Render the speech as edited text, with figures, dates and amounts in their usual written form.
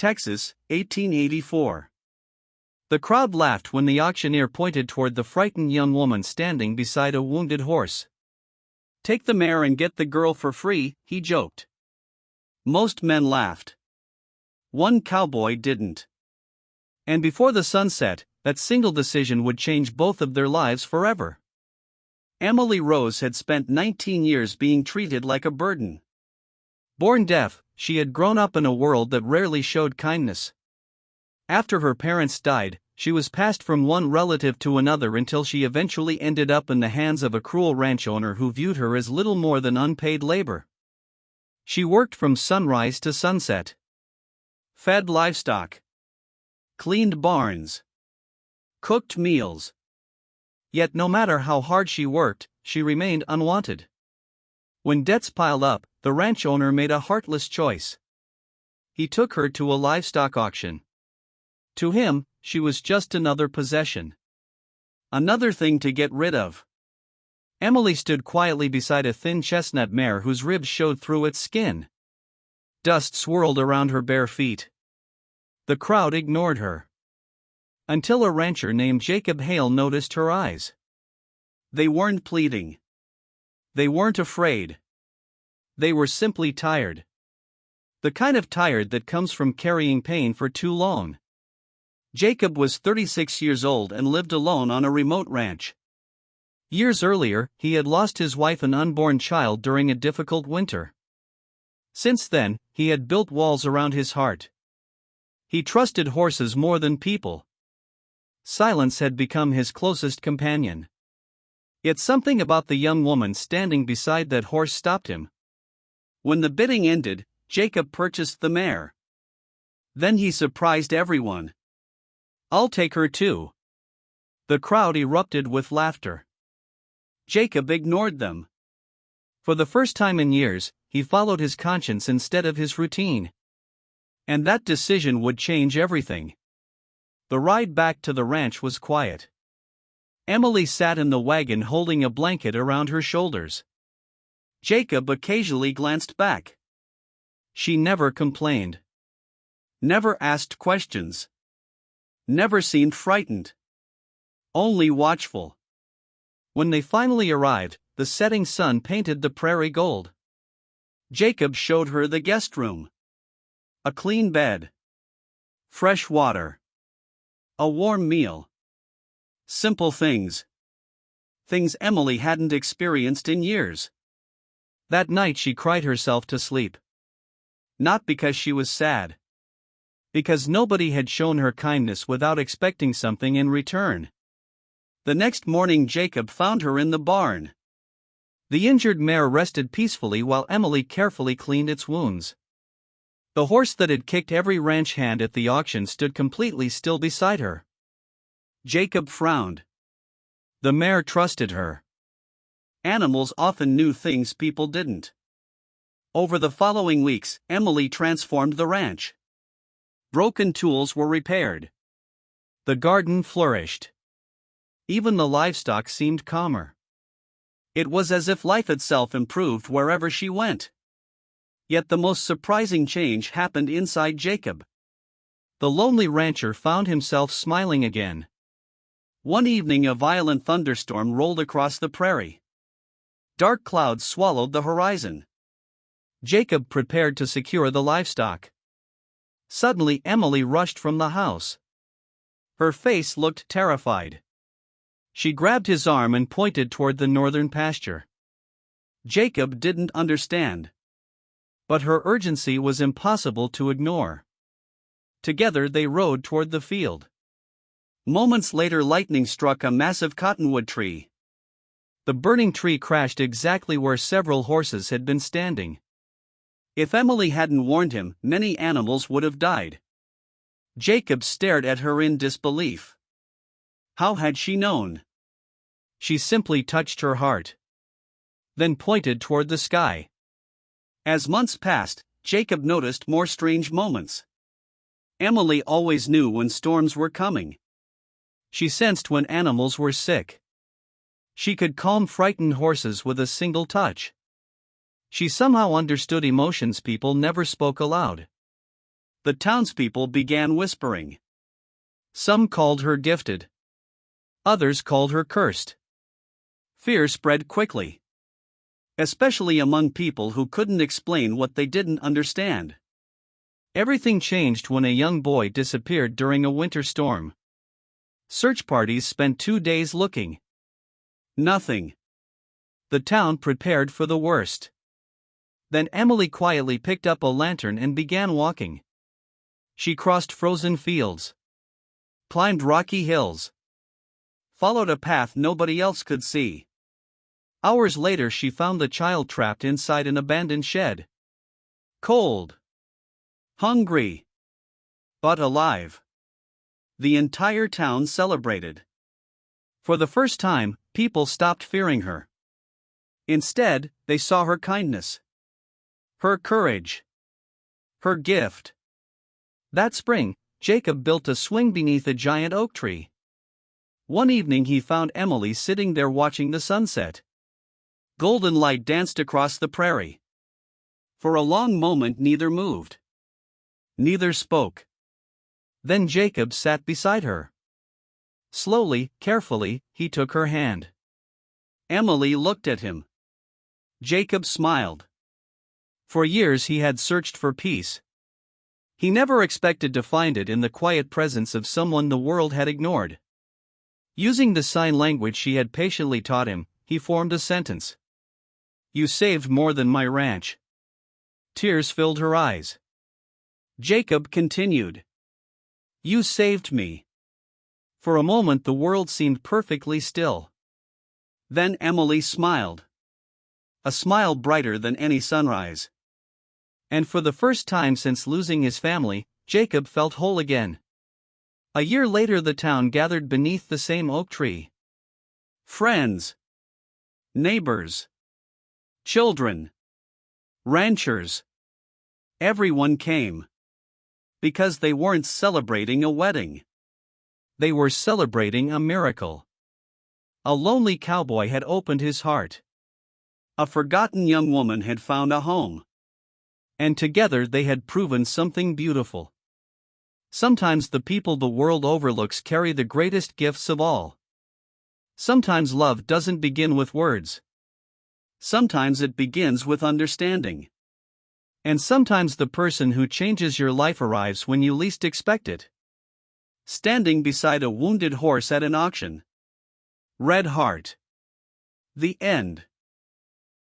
Texas, 1884. The crowd laughed when the auctioneer pointed toward the frightened young woman standing beside a wounded horse. "Take the mare and get the girl for free," he joked. Most men laughed. One cowboy didn't. And before the sun set, that single decision would change both of their lives forever. Emily Rose had spent 19 years being treated like a burden. Born deaf, she had grown up in a world that rarely showed kindness. After her parents died, she was passed from one relative to another until she eventually ended up in the hands of a cruel ranch owner who viewed her as little more than unpaid labor. She worked from sunrise to sunset. Fed livestock. Cleaned barns. Cooked meals. Yet no matter how hard she worked, she remained unwanted. When debts piled up, the ranch owner made a heartless choice. He took her to a livestock auction. To him, she was just another possession. Another thing to get rid of. Emily stood quietly beside a thin chestnut mare whose ribs showed through its skin. Dust swirled around her bare feet. The crowd ignored her. Until a rancher named Jacob Hale noticed her eyes. They weren't pleading. They weren't afraid. They were simply tired. The kind of tired that comes from carrying pain for too long. Jacob was 36 years old and lived alone on a remote ranch. Years earlier, he had lost his wife and unborn child during a difficult winter. Since then, he had built walls around his heart. He trusted horses more than people. Silence had become his closest companion. Yet something about the young woman standing beside that horse stopped him. When the bidding ended, Jacob purchased the mare. Then he surprised everyone. "I'll take her too." The crowd erupted with laughter. Jacob ignored them. For the first time in years, he followed his conscience instead of his routine. And that decision would change everything. The ride back to the ranch was quiet. Emily sat in the wagon holding a blanket around her shoulders. Jacob occasionally glanced back. She never complained. Never asked questions. Never seemed frightened. Only watchful. When they finally arrived, the setting sun painted the prairie gold. Jacob showed her the guest room. A clean bed. Fresh water. A warm meal. Simple things. Things Emily hadn't experienced in years. That night she cried herself to sleep. Not because she was sad. Because nobody had shown her kindness without expecting something in return. The next morning Jacob found her in the barn. The injured mare rested peacefully while Emily carefully cleaned its wounds. The horse that had kicked every ranch hand at the auction stood completely still beside her. Jacob frowned. The mare trusted her. Animals often knew things people didn't. Over the following weeks, Emily transformed the ranch. Broken tools were repaired. The garden flourished. Even the livestock seemed calmer. It was as if life itself improved wherever she went. Yet the most surprising change happened inside Jacob. The lonely rancher found himself smiling again. One evening a violent thunderstorm rolled across the prairie. Dark clouds swallowed the horizon. Jacob prepared to secure the livestock. Suddenly Emily rushed from the house. Her face looked terrified. She grabbed his arm and pointed toward the northern pasture. Jacob didn't understand. But her urgency was impossible to ignore. Together they rode toward the field. Moments later lightning struck a massive cottonwood tree. The burning tree crashed exactly where several horses had been standing. If Emily hadn't warned him, many animals would have died. Jacob stared at her in disbelief. How had she known? She simply touched her heart. Then pointed toward the sky. As months passed, Jacob noticed more strange moments. Emily always knew when storms were coming. She sensed when animals were sick. She could calm frightened horses with a single touch. She somehow understood emotions people never spoke aloud. The townspeople began whispering. Some called her gifted. Others called her cursed. Fear spread quickly, especially among people who couldn't explain what they didn't understand. Everything changed when a young boy disappeared during a winter storm. Search parties spent 2 days looking. Nothing. The town prepared for the worst. Then Emily quietly picked up a lantern and began walking. She crossed frozen fields, climbed rocky hills, followed a path nobody else could see. Hours later, she found the child trapped inside an abandoned shed. Cold, hungry, but alive. The entire town celebrated. For the first time, people stopped fearing her. Instead, they saw her kindness, her courage, her gift. That spring, Jacob built a swing beneath a giant oak tree. One evening he found Emily sitting there watching the sunset. Golden light danced across the prairie. For a long moment neither moved. Neither spoke. Then Jacob sat beside her. Slowly, carefully, he took her hand. Emily looked at him. Jacob smiled. For years he had searched for peace. He never expected to find it in the quiet presence of someone the world had ignored. Using the sign language she had patiently taught him, he formed a sentence. You saved more than my ranch. Tears filled her eyes. Jacob continued. You saved me. For a moment the world seemed perfectly still. Then Emily smiled. A smile brighter than any sunrise. And for the first time since losing his family, Jacob felt whole again. A year later the town gathered beneath the same oak tree. Friends, neighbors, children, ranchers. Everyone came. Because they weren't celebrating a wedding. They were celebrating a miracle. A lonely cowboy had opened his heart. A forgotten young woman had found a home. And together they had proven something beautiful. Sometimes the people the world overlooks carry the greatest gifts of all. Sometimes love doesn't begin with words. Sometimes it begins with understanding. And sometimes the person who changes your life arrives when you least expect it. Standing beside a wounded horse at an auction. Red Heart. The end.